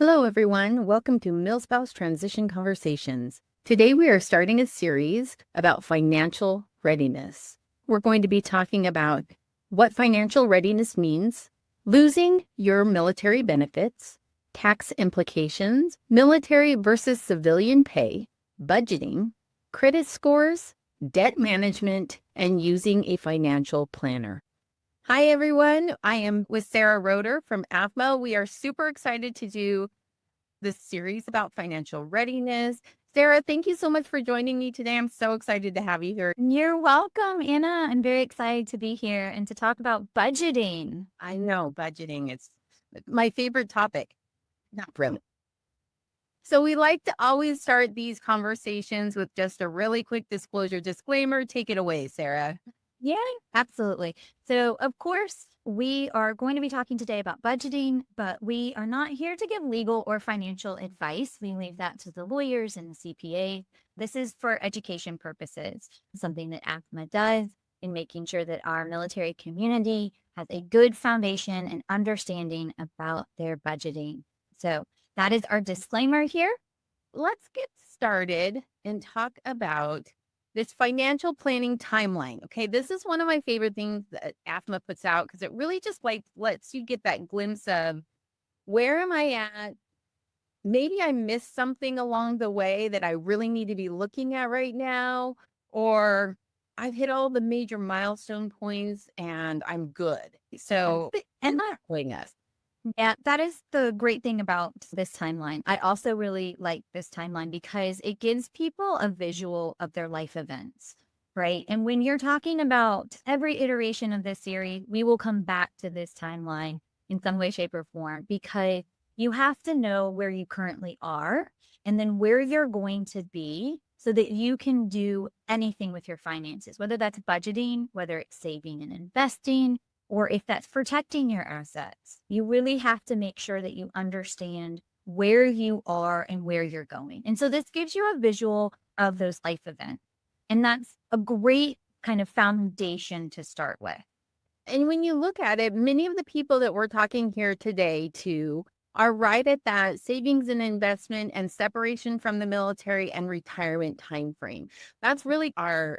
Hello, everyone. Welcome to Milspouse Transition Conversations. Today, we are starting a series about financial readiness. We're going to be talking about what financial readiness means, losing your military benefits, tax implications, military versus civilian pay, budgeting, credit scores, debt management, and using a financial planner. Hi, everyone. I am with Sarah Roder from AFMA. We are super excited to do this series about financial readiness. Sarah, thank you so much for joining me today. I'm so excited to have you here. You're welcome, Anna. I'm very excited to be here and to talk about budgeting. I know budgeting is my favorite topic. Not really. So we like to always start these conversations with just a really quick disclaimer. Take it away, Sarah. Yeah, absolutely. So, of course, we are going to be talking today about budgeting, but we are not here to give legal or financial advice. We leave that to the lawyers and the CPA. This is for education purposes, something that AFMA does in making sure that our military community has a good foundation and understanding about their budgeting. So that is our disclaimer here. Let's get started and talk about this financial planning timeline. Okay, this is one of my favorite things that AFMA puts out because it really just lets you get that glimpse of where am I at? Maybe I missed something along the way that I really need to be looking at right now, or I've hit all the major milestone points and I'm good. So, And not showing us. Yeah, that is the great thing about this timeline. I also really like this timeline because it gives people a visual of their life events, right? And when you're talking about every iteration of this series, we will come back to this timeline in some way, shape, or form because you have to know where you currently are and then where you're going to be so that you can do anything with your finances, whether that's budgeting, whether it's saving and investing, or if that's protecting your assets. You really have to make sure that you understand where you are and where you're going. And so this gives you a visual of those life events. And that's a great kind of foundation to start with. And when you look at it, many of the people that we're talking here today to are right at that savings and investment and separation from the military and retirement timeframe. That's really our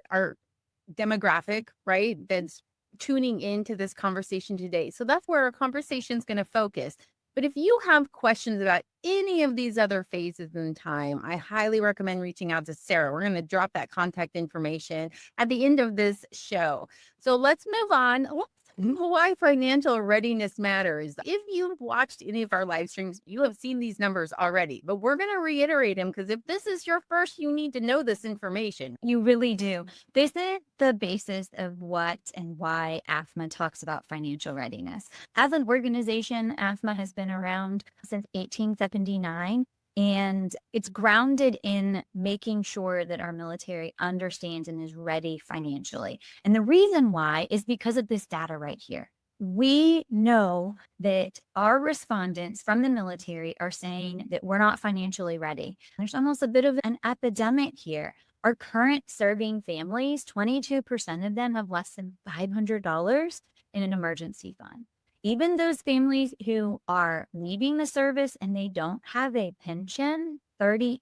demographic, right? That's tuning into this conversation today. So that's where our conversation is going to focus. But if you have questions about any of these other phases in time, I highly recommend reaching out to Sarah. We're going to drop that contact information at the end of this show. So let's move on. Why financial readiness matters. If you've watched any of our live streams, you have seen these numbers already, but we're going to reiterate them because if this is your first, you need to know this information. You really do. This is the basis of what and why AFMA talks about financial readiness. As an organization, AFMA has been around since 1879. And it's grounded in making sure that our military understands and is ready financially. And the reason why is because of this data right here. We know that our respondents from the military are saying that we're not financially ready. There's almost a bit of an epidemic here. Our current serving families, 22% of them have less than $500 in an emergency fund. Even those families who are leaving the service and they don't have a pension, 38%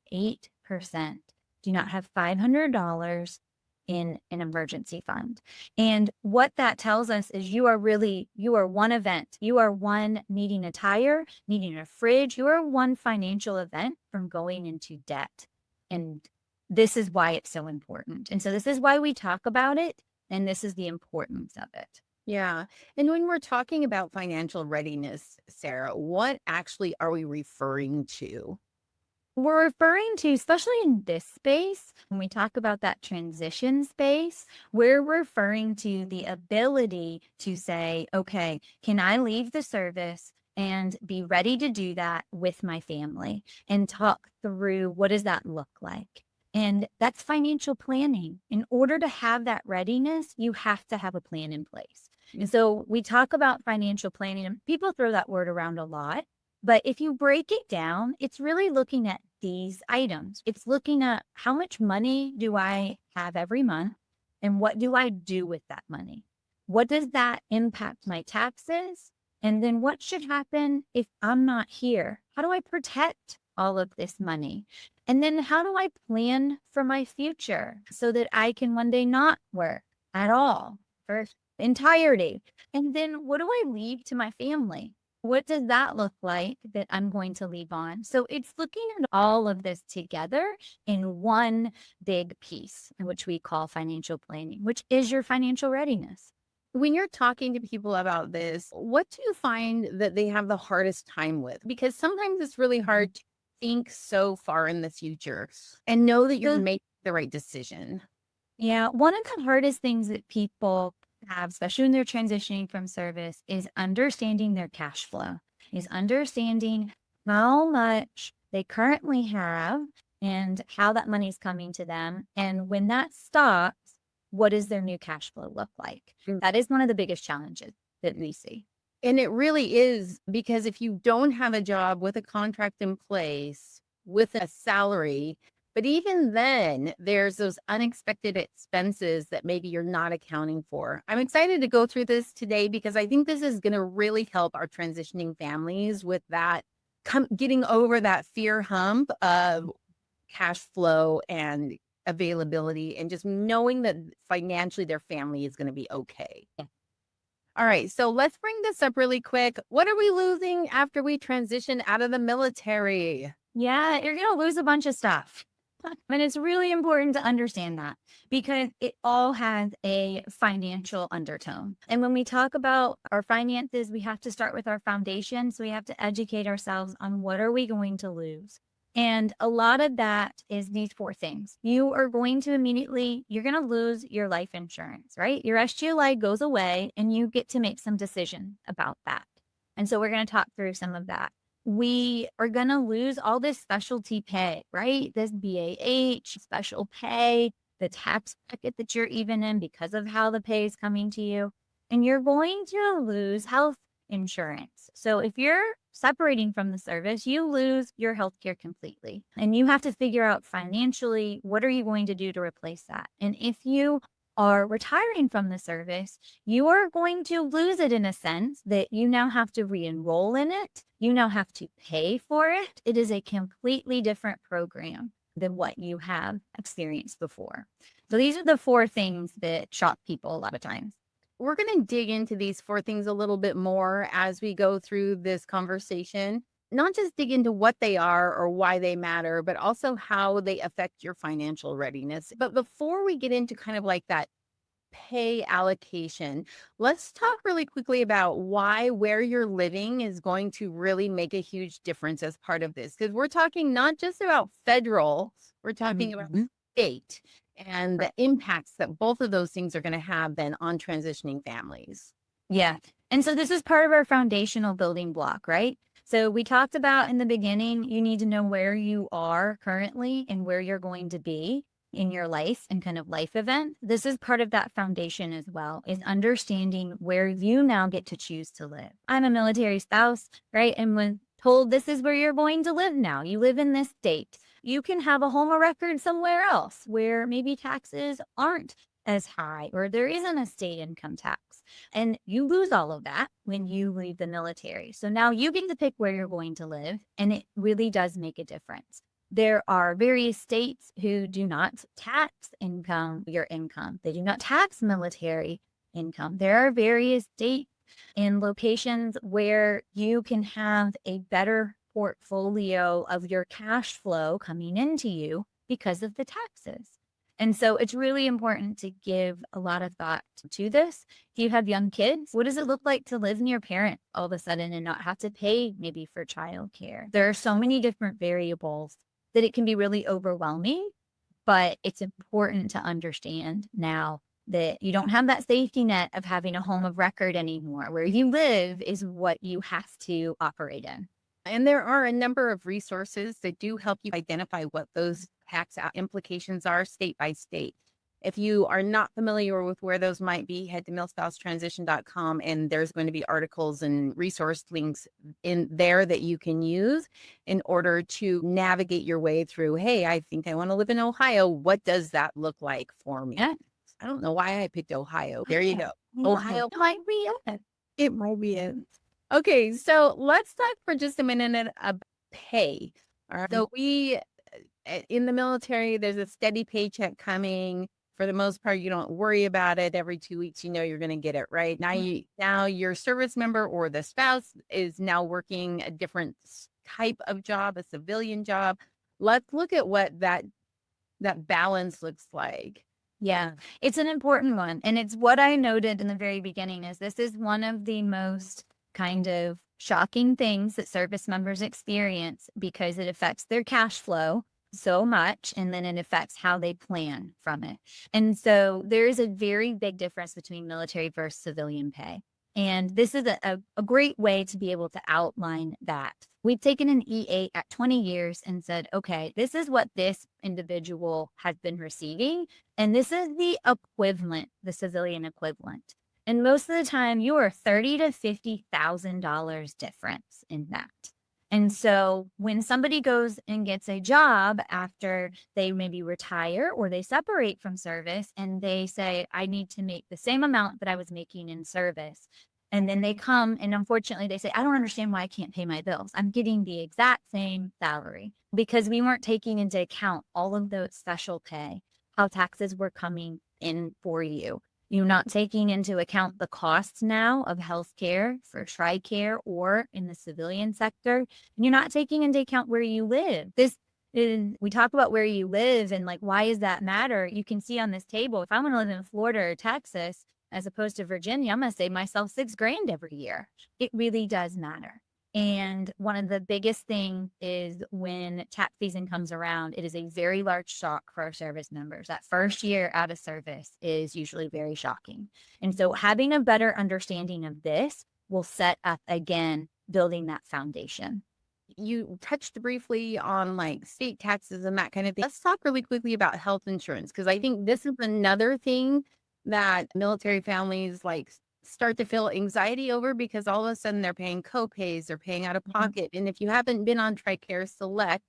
do not have $500 in an emergency fund. And what that tells us is you are one event. You are one needing a tire, needing a fridge. You are one financial event from going into debt. And this is why it's so important. And so this is why we talk about it. And this is the importance of it. Yeah. And when we're talking about financial readiness, Sarah, what actually are we referring to? We're referring to, especially in this space, when we talk about that transition space, we're referring to the ability to say, okay, can I leave the service and be ready to do that with my family and talk through what does that look like? And that's financial planning. In order to have that readiness, you have to have a plan in place. And so we talk about financial planning, and people throw that word around a lot. But if you break it down, it's really looking at these items. It's looking at how much money do I have every month and what do I do with that money? What does that impact my taxes? And then what should happen if I'm not here? How do I protect all of this money? And then how do I plan for my future so that I can one day not work at all for entirety? And then what do I leave to my family? What does that look like that I'm going to leave on? So it's looking at all of this together in one big piece, which we call financial planning, which is your financial readiness. When you're talking to people about this, what do you find that they have the hardest time with? Because sometimes it's really hard to think so far in the future and know that you're So, making the right decision. yeah, one of the hardest things that people have, especially when they're transitioning from service, is understanding their cash flow, is understanding how much they currently have and how that money is coming to them. And when that stops, what does their new cash flow look like? Mm. That is one of the biggest challenges that we see. And it really is, because if you don't have a job with a contract in place, with a salary, but even then, there's those unexpected expenses that maybe you're not accounting for. I'm excited to go through this today because I think this is going to really help our transitioning families with that, getting over that fear hump of cash flow and availability, and just knowing that financially their family is going to be okay. Yeah. All right, so let's bring this up really quick. What are we losing after we transition out of the military? Yeah, you're going to lose a bunch of stuff. And it's really important to understand that because it all has a financial undertone. And when we talk about our finances, we have to start with our foundation. So we have to educate ourselves on what are we going to lose. And a lot of that is these four things. You are going to you're going to lose your life insurance, right? Your SGLI goes away and you get to make some decision about that. And so we're going to talk through some of that. We are going to lose all this specialty pay, right? This BAH, special pay, the tax bracket that you're even in because of how the pay is coming to you. And you're going to lose health insurance. So if you're separating from the service, you lose your health care completely. And you have to figure out financially, what are you going to do to replace that? And if you are retiring from the service, you are going to lose it in a sense that you now have to re-enroll in it. You now have to pay for it. It is a completely different program than what you have experienced before. So these are the four things that shock people a lot of times. We're going to dig into these four things a little bit more as we go through this conversation. Not just dig into what they are or why they matter, but also how they affect your financial readiness. But before we get into kind of like that pay allocation, let's talk really quickly about why where you're living is going to really make a huge difference as part of this. Because we're talking not just about federal, we're talking about state and the impacts that both of those things are going to have then on transitioning families. Yeah. And so this is part of our foundational building block, right? So we talked about in the beginning, you need to know where you are currently and where you're going to be in your life and kind of life event. This is part of that foundation as well, is understanding where you now get to choose to live. I'm a military spouse, right? And when told this is where you're going to live now, you live in this state. You can have a home of record somewhere else where maybe taxes aren't as high or there isn't a state income tax. And you lose all of that when you leave the military. So now you get to pick where you're going to live, and it really does make a difference. There are various states who do not tax your income. They do not tax military income. There are various states and locations where you can have a better portfolio of your cash flow coming into you because of the taxes. And so it's really important to give a lot of thought to this. If you have young kids, what does it look like to live near parents all of a sudden and not have to pay maybe for childcare? There are so many different variables that it can be really overwhelming, but it's important to understand now that you don't have that safety net of having a home of record anymore. Where you live is what you have to operate in. And there are a number of resources that do help you identify what those tax implications are state by state. If you are not familiar with where those might be, head to milspousetransition.com, and there's going to be articles and resource links in there that you can use in order to navigate your way through, hey, I think I want to live in Ohio. What does that look like for me? Yeah. I don't know why I picked Ohio. There you go. Ohio might be it. It might be it. Okay, so let's talk for just a minute about pay. All right. So in the military, there's a steady paycheck coming. For the most part, you don't worry about it. Every 2 weeks, you know you're going to get it, right? Now your service member or the spouse is now working a different type of job, a civilian job. Let's look at what that balance looks like. Yeah, it's an important one. And it's what I noted in the very beginning is this is one of the most kind of shocking things that service members experience because it affects their cash flow so much and then it affects how they plan from it. And so there is a very big difference between military versus civilian pay. And this is a great way to be able to outline that. We've taken an E8 at 20 years and said, okay, this is what this individual has been receiving. And this is the equivalent, the civilian equivalent. And most of the time, you are $30,000 to $50,000 difference in that. And so when somebody goes and gets a job after they maybe retire or they separate from service and they say, I need to make the same amount that I was making in service. And then they come and unfortunately they say, I don't understand why I can't pay my bills. I'm getting the exact same salary because we weren't taking into account all of those special pay, how taxes were coming in for you. You're not taking into account the costs now of healthcare for TRICARE or in the civilian sector. And you're not taking into account where you live. We talk about where you live and like, why does that matter? You can see on this table, if I'm going to live in Florida or Texas, as opposed to Virginia, I'm going to save myself $6,000 every year. It really does matter. And one of the biggest things is when tax season comes around, it is a very large shock for our service members. That first year out of service is usually very shocking. And so having a better understanding of this will set up, again, building that foundation. You touched briefly on like state taxes and that kind of thing. Let's talk really quickly about health insurance because I think this is another thing that military families like start to feel anxiety over because all of a sudden they're paying co-pays, they're paying out of pocket. And if you haven't been on TRICARE Select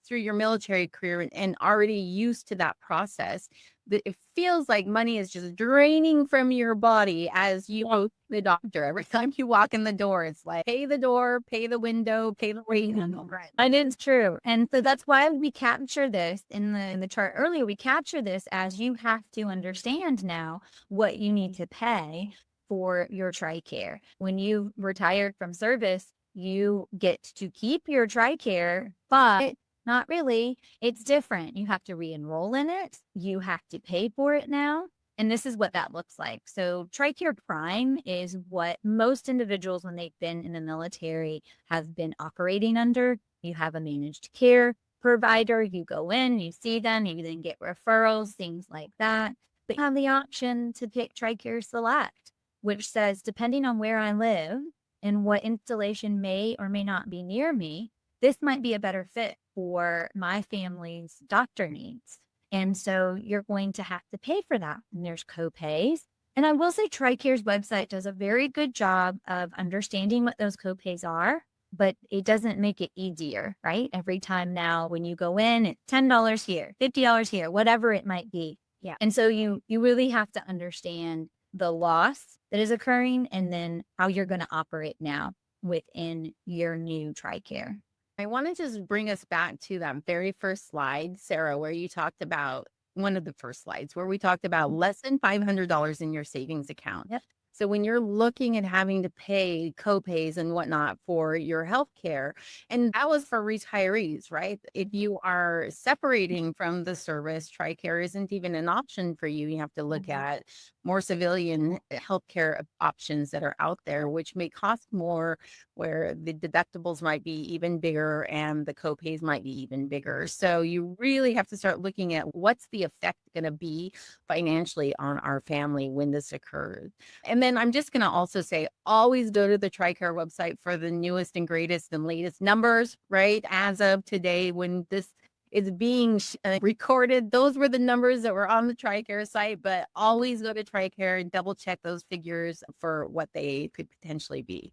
through your military career and already used to that process, it feels like money is just draining from your body as you go to the doctor. Every time you walk in the door, it's like, pay the door, pay the window, pay the rent. And it's true. And so that's why we capture this in the chart earlier. We capture this as you have to understand now what you need to pay for your TRICARE. When you retired from service, you get to keep your TRICARE, but not really. It's different. You have to re-enroll in it. You have to pay for it now. And this is what that looks like. So TRICARE Prime is what most individuals, when they've been in the military, have been operating under. You have a managed care provider. You go in, you see them, you then get referrals, things like that. But you have the option to pick TRICARE Select, which says, depending on where I live and what installation may or may not be near me, this might be a better fit for my family's doctor needs. And so you're going to have to pay for that. And there's co-pays. And I will say TRICARE's website does a very good job of understanding what those co-pays are, but it doesn't make it easier, right? Every time now when you go in, it's $10 here, $50 here, whatever it might be. Yeah. And so you really have to understand the loss that is occurring and then how you're going to operate now within your new TRICARE. I want to just bring us back to that very first slide, Sarah, where you talked about one of the first slides where we talked about less than $500 in your savings account. Yep. So when you're looking at having to pay co-pays and whatnot for your healthcare, and that was for retirees, right? If you are separating from the service, TRICARE isn't even an option for you. You have to look at more civilian healthcare options that are out there, which may cost more, where the deductibles might be even bigger and the co-pays might be even bigger. So you really have to start looking at what's the effect going to be financially on our family when this occurs. And then I'm just going to also say, always go to the TRICARE website for the newest and greatest and latest numbers, right? As of today, when this is being recorded, those were the numbers that were on the TRICARE site, but always go to TRICARE and double check those figures for what they could potentially be.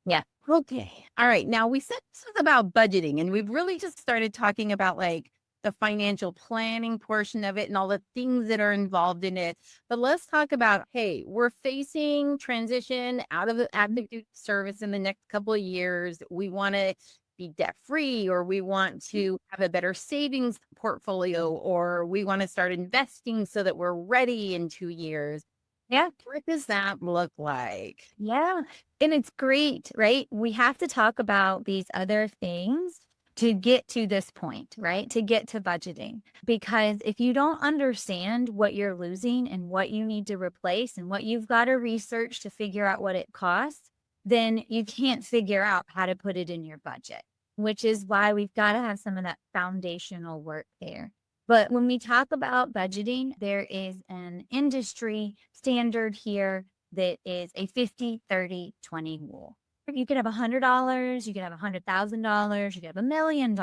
Yeah. Okay. All right. Now we said this was about budgeting and we've really just started talking about like the financial planning portion of it and all the things that are involved in it. But let's talk about, hey, we're facing transition out of the active duty service in the next couple of years. We want to be debt free, or we want to have a better savings portfolio, or we want to start investing so that we're ready in 2 years. Yeah. What does that look like? Yeah. And it's great, right? We have to talk about these other things to get to this point, right? To get to budgeting. Because if you don't understand what you're losing and what you need to replace and what you've got to research to figure out what it costs, then you can't figure out how to put it in your budget, which is why we've got to have some of that foundational work there. But when we talk about budgeting, there is an industry standard here that is a 50-30-20 rule. You could have $100, you could have $100,000, you could have $1 million.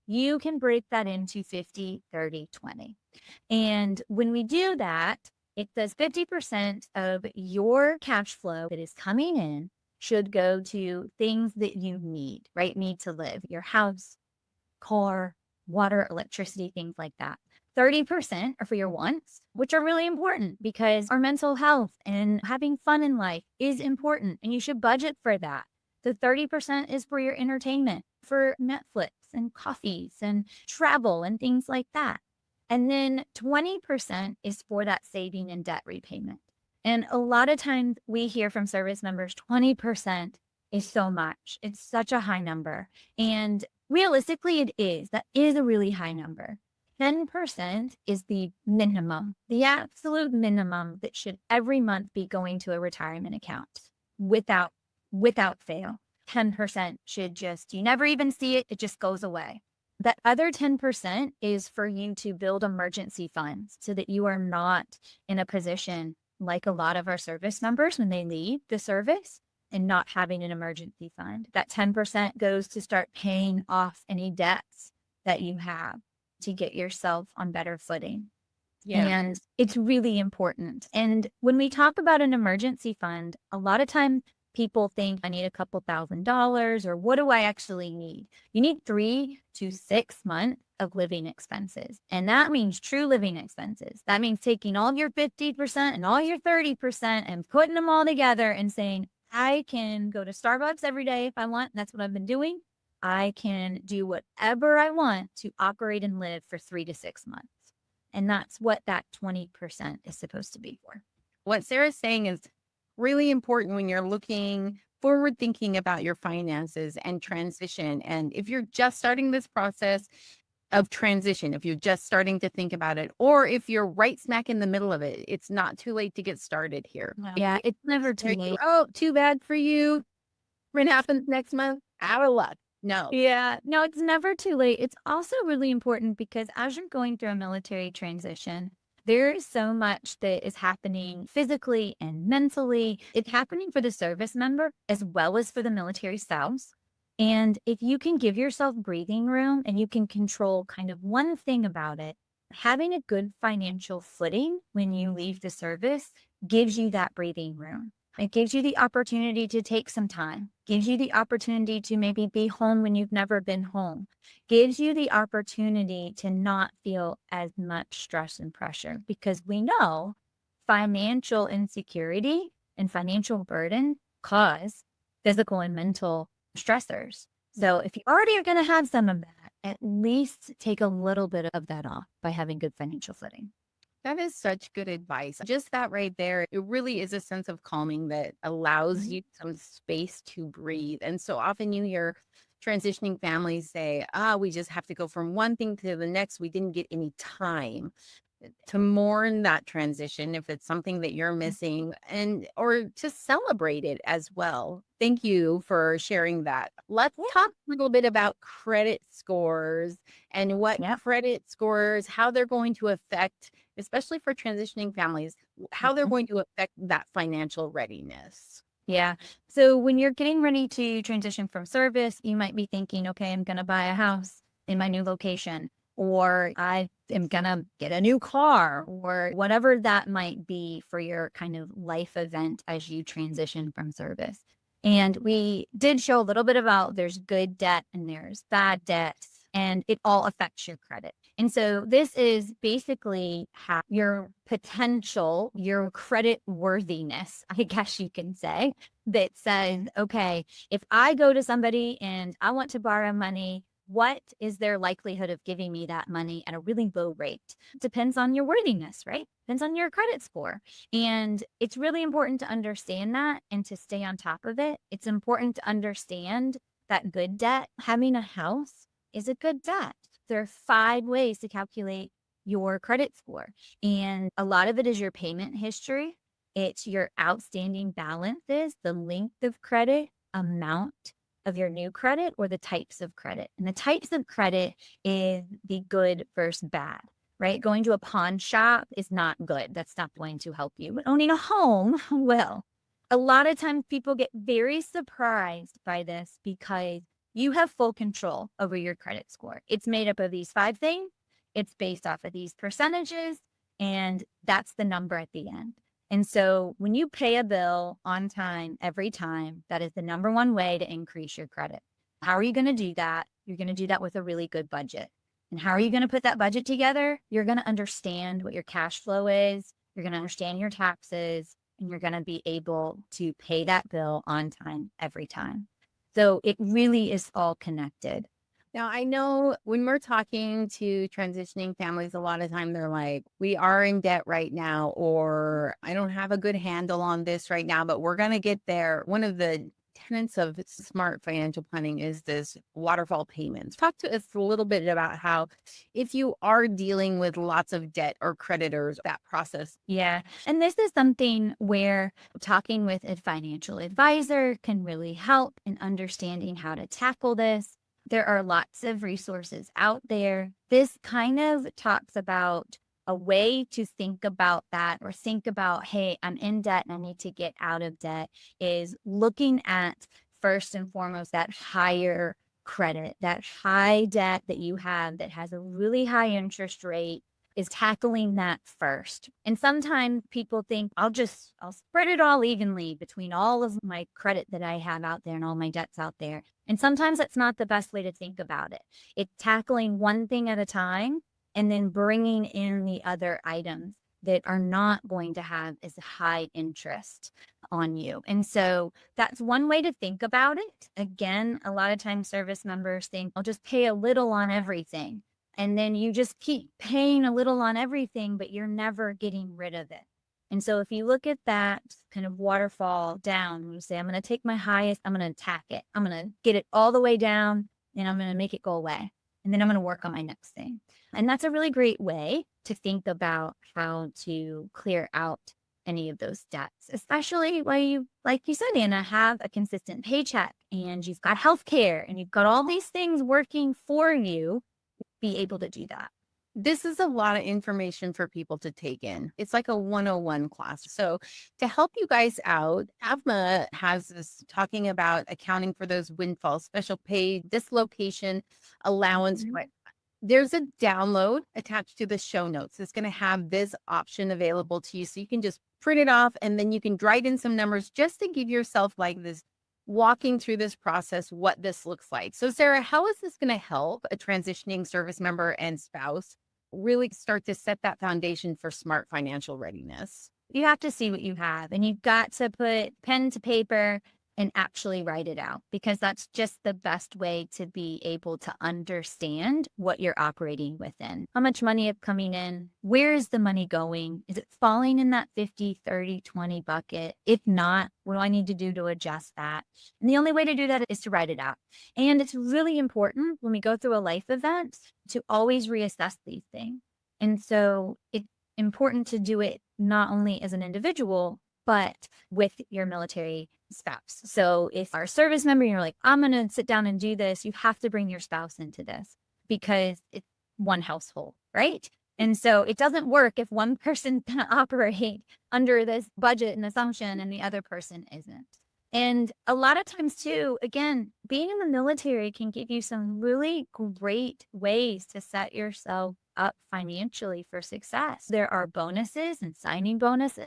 You can break that into 50-30-20. And when we do that, it says 50% of your cash flow that is coming in should go to things that you need, right? Need to live, your house, car, water, electricity, things like that. 30% are for your wants, which are really important because our mental health and having fun in life is important and you should budget for that. The 30% is for your entertainment, for Netflix and coffees and travel and things like that. And then 20% is for that saving and debt repayment. And a lot of times we hear from service members, 20% is so much. It's such a high number. And realistically, it is. That is a really high number. 10% is the minimum, the absolute minimum that should every month be going to a retirement account without fail. 10% should just, you never even see it. It just goes away. That other 10% is for you to build emergency funds so that you are not in a position like a lot of our service members when they leave the service and not having an emergency fund. That 10% goes to start paying off any debts that you have to get yourself on better footing. Yeah. And it's really important. And when we talk about an emergency fund, a lot of times people think I need a couple $1,000s, or what do I actually need? You need 3 to 6 months of living expenses. And that means true living expenses. That means taking all your 50% and all your 30% and putting them all together and saying, I can go to Starbucks every day if I want. That's what I've been doing. I can do whatever I want to operate and live for 3 to 6 months. And that's what that 20% is supposed to be for. What Sarah's saying is really important when you're looking forward, thinking about your finances and transition. And if you're just starting this process of transition, if you're just starting to think about it, or if you're right smack in the middle of it, it's not too late to get started here. Yeah, it's never too late. Oh, too bad for you. What happens next month? Out of luck. No. Yeah, no, it's never too late. It's also really important because as you're going through a military transition, there is so much that is happening physically and mentally. It's happening for the service member as well as for the military spouse. And if you can give yourself breathing room and you can control kind of one thing about it, having a good financial footing when you leave the service gives you that breathing room. It gives you the opportunity to take some time, gives you the opportunity to maybe be home when you've never been home, gives you the opportunity to not feel as much stress and pressure, because we know financial insecurity and financial burden cause physical and mental stressors. So if you already are going to have some of that, at least take a little bit of that off by having good financial footing. That is such good advice. Just that right there, it really is a sense of calming that allows you some space to breathe. And so often you hear transitioning families say, we just have to go from one thing to the next. We didn't get any time to mourn that transition if it's something that you're missing, and or to celebrate it as well. Thank you for sharing that. Let's talk a little bit about credit scores and what credit scores, how they're going to affect, especially for transitioning families, how they're going to affect that financial readiness. Yeah. So when you're getting ready to transition from service, you might be thinking, okay, I'm going to buy a house in my new location, or I am going to get a new car, or whatever that might be for your kind of life event as you transition from service. And we did show a little bit about there's good debt and there's bad debt. and it all affects your credit. And so this is basically how your potential, your credit worthiness, I guess you can say, that says, okay, if I go to somebody and I want to borrow money, what is their likelihood of giving me that money at a really low rate? Depends on your worthiness, right? Depends on your credit score. And it's really important to understand that and to stay on top of it. It's important to understand that good debt, having a house is a good debt. There are 5 ways to calculate your credit score. And a lot of it is your payment history. It's your outstanding balances, the length of credit, amount of your new credit, or the types of credit. And the types of credit is the good versus bad, right? Going to a pawn shop is not good. That's not going to help you. But owning a home will. A lot of times people get very surprised by this because you have full control over your credit score. It's made up of these 5 things. It's based off of these percentages, and that's the number at the end. And so when you pay a bill on time, every time, that is the number one way to increase your credit. How are you going to do that? You're going to do that with a really good budget. And how are you going to put that budget together? You're going to understand what your cash flow is. You're going to understand your taxes, and you're going to be able to pay that bill on time every time. So it really is all connected. Now, I know when we're talking to transitioning families, a lot of time they're like, we are in debt right now, or I don't have a good handle on this right now, but we're going to get there. One of the tenets of smart financial planning is this waterfall payments. Talk to us a little bit about how, if you are dealing with lots of debt or creditors, that process. Yeah. And this is something where talking with a financial advisor can really help in understanding how to tackle this. There are lots of resources out there. This kind of talks about a way to think about that, or think about, hey, I'm in debt and I need to get out of debt, is looking at first and foremost that higher credit, that high debt that you have that has a really high interest rate, is tackling that first. And sometimes people think I'll spread it all evenly between all of my credit that I have out there and all my debts out there. And sometimes that's not the best way to think about it. It's tackling one thing at a time and then bringing in the other items that are not going to have as high interest on you. And so that's one way to think about it. Again, a lot of times service members think, I'll just pay a little on everything. And then you just keep paying a little on everything, but you're never getting rid of it. And so if you look at that kind of waterfall down, you say, I'm going to take my highest, I'm going to attack it. I'm going to get it all the way down, and I'm going to make it go away. And then I'm going to work on my next thing. And that's a really great way to think about how to clear out any of those debts, especially while you, like you said, Anna, have a consistent paycheck and you've got healthcare and you've got all these things working for you. Be able to do that. This is a lot of information for people to take in. It's like a 101 class. So to help you guys out, AVMA has this talking about accounting for those windfalls, special pay, dislocation allowance. Mhm. There's a download attached to the show notes. It's going to have this option available to you. So you can just print it off and then you can write in some numbers just to give yourself like this walking through this process, what this looks like. So Sarah, how is this going to help a transitioning service member and spouse really start to set that foundation for smart financial readiness? You have to see what you have, and you've got to put pen to paper and actually write it out, because that's just the best way to be able to understand what you're operating within. How much money is coming in? Where is the money going? Is it falling in that 50, 30, 20 bucket? If not, what do I need to do to adjust that? And the only way to do that is to write it out. And it's really important when we go through a life event to always reassess these things. And so it's important to do it not only as an individual, but with your military spouse. So if our service member, you're like, I'm going to sit down and do this, you have to bring your spouse into this, because it's one household, right? And so it doesn't work if one person's going to operate under this budget and assumption and the other person isn't. And a lot of times too, again, being in the military can give you some really great ways to set yourself up financially for success. There are bonuses and signing bonuses.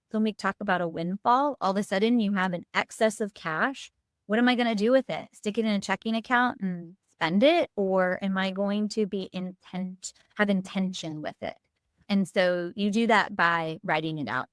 So when we talk about a windfall, all of a sudden you have an excess of cash. What am I going to do with it? Stick it in a checking account and spend it, or am I going to have intention with it? And so you do that by writing it out.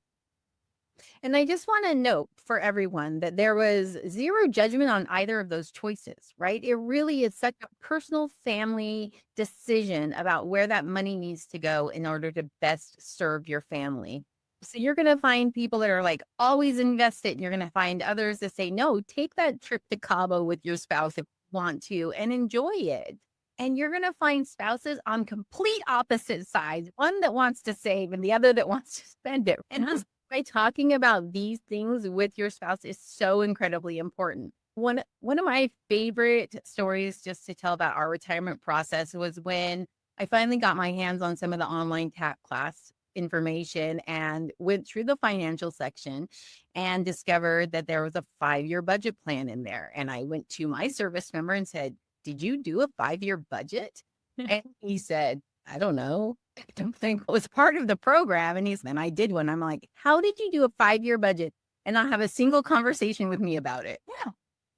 And I just want to note for everyone that there was zero judgment on either of those choices, right? It really is such a personal family decision about where that money needs to go in order to best serve your family. So you're going to find people that are like always invested. And you're going to find others that say, no, take that trip to Cabo with your spouse if you want to and enjoy it. And you're going to find spouses on complete opposite sides, one that wants to save and the other that wants to spend it. And by talking about these things with your spouse is so incredibly important. One of my favorite stories just to tell about our retirement process was when I finally got my hands on some of the online TAP class information and went through the financial section and discovered that there was a 5-year budget plan in there. And I went to my service member and said, "Did you do a 5-year budget?" And he said, "I don't know. I don't think it was part of the program." And I did one. I'm like, "How did you do a 5-year budget and not have a single conversation with me about it?" Yeah.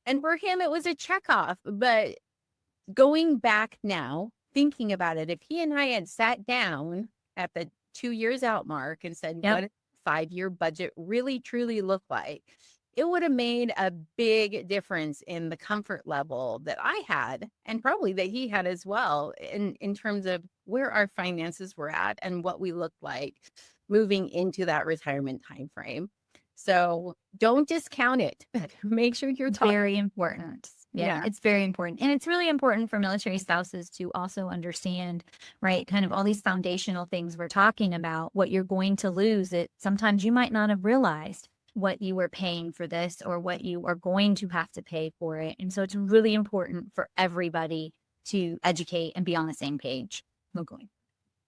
And for him, it was a check off. But going back now, thinking about it, if he and I had sat down at the 2 years out mark and said, Yep. what does a 5-year budget really truly look like? It would have made a big difference in the comfort level that I had and probably that he had as well in terms of where our finances were at and what we looked like moving into that retirement time frame. So don't discount it. Make sure you're talking. Very important. Yeah, it's very important. And it's really important for military spouses to also understand, right, kind of all these foundational things we're talking about, what you're going to lose. It sometimes you might not have realized what you were paying for this or what you are going to have to pay for it. And so it's really important for everybody to educate and be on the same page locally.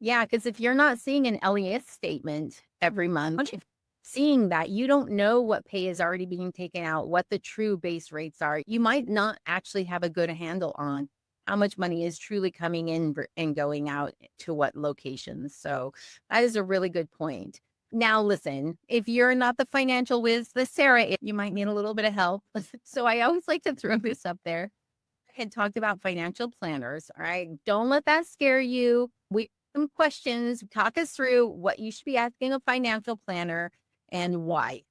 Yeah, because if you're not seeing an LES statement every month, seeing that, you don't know what pay is already being taken out, what the true base rates are. You might not actually have a good handle on how much money is truly coming in and going out to what locations. So that is a really good point. Now, listen, if you're not the financial whiz, the Sarah, you might need a little bit of help. So I always like to throw this up there. I had talked about financial planners. All right. Don't let that scare you. We some questions. Talk us through what you should be asking a financial planner and why.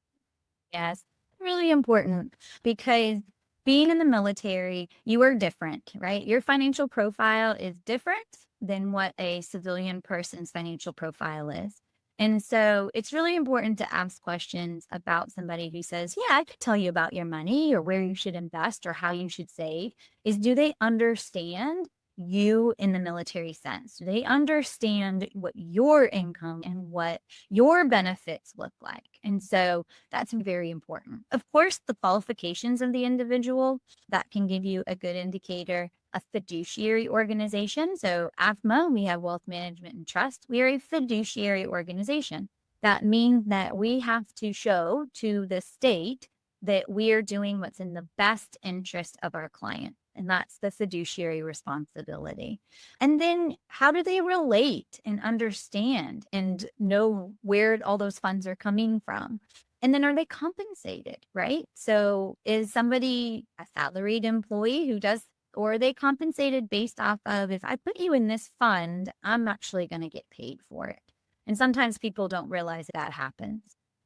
Yes, really important because being in the military, you are different, right? Your financial profile is different than what a civilian person's financial profile is. And so it's really important to ask questions about somebody who says, yeah, I could tell you about your money or where you should invest or how you should save. Do they understand you in the military sense? Do they understand what your income and what your benefits look like? And so that's very important. Of course, the qualifications of the individual, that can give you a good indicator. A fiduciary organization. So AFMA, we have Wealth Management and Trust. We are a fiduciary organization. That means that we have to show to the state that we are doing what's in the best interest of our client. And that's the fiduciary responsibility. And then how do they relate and understand and know where all those funds are coming from? And then are they compensated, right? So is somebody a salaried employee who does, or are they compensated based off of, if I put you in this fund, I'm actually going to get paid for it? And sometimes people don't realize that happens.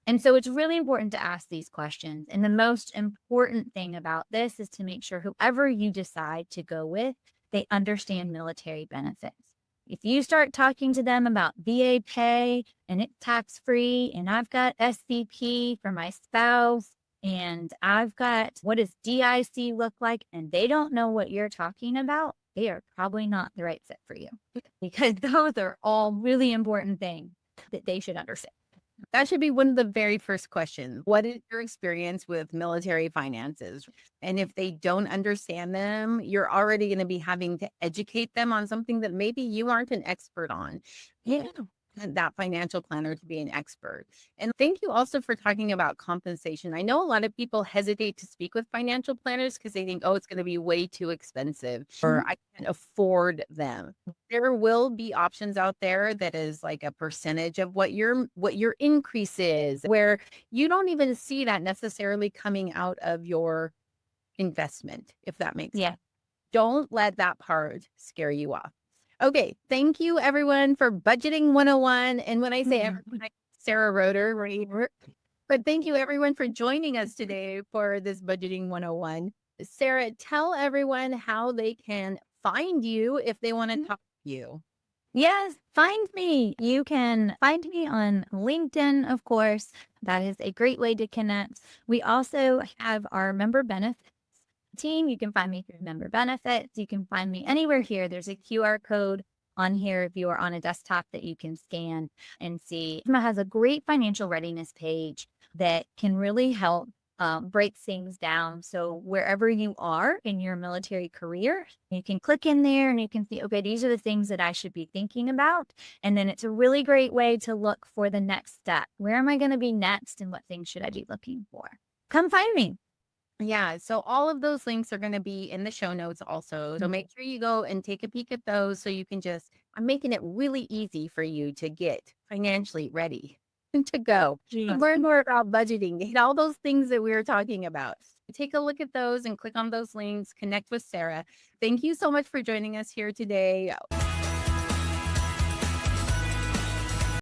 And so it's really important to ask these questions. And the most important thing about this is to make sure whoever you decide to go with, they understand military benefits. If you start talking to them about VA pay and it's tax-free, and I've got SVP for my spouse, and I've got, what does DIC look like? And they don't know what you're talking about, they are probably not the right fit for you, because those are all really important things that they should understand. That should be one of the very first questions. What is your experience with military finances? And if they don't understand them, you're already going to be having to educate them on something that maybe you aren't an expert on. Yeah. That financial planner to be an expert. And thank you also for talking about compensation. I know a lot of people hesitate to speak with financial planners because they think, oh, it's going to be way too expensive or I can't afford them. There will be options out there that is like a percentage of what your increase is, where you don't even see that necessarily coming out of your investment, if that makes sense. Don't let that part scare you off. Okay, thank you everyone for Budgeting 101. And when I say everyone, Sarah Roder, right? But thank you everyone for joining us today for this Budgeting 101. Sarah, tell everyone how they can find you if they want to talk to you. Yes, find me. You can find me on LinkedIn, of course. That is a great way to connect. We also have our member benefits team. You can find me through member benefits. You can find me anywhere here. There's a QR code on here if you are on a desktop that you can scan and see. FEMA has a great financial readiness page that can really help break things down. So wherever you are in your military career, you can click in there and you can see, okay, these are the things that I should be thinking about. And then it's a really great way to look for the next step. Where am I going to be next and what things should I be looking for? Come find me. Yeah, so all of those links are going to be in the show notes also. So make sure you go and take a peek at those so you can I'm making it really easy for you to get financially ready to go. Learn more about budgeting, hit all those things that we were talking about. Take a look at those and click on those links, connect with Sarah. Thank you so much for joining us here today.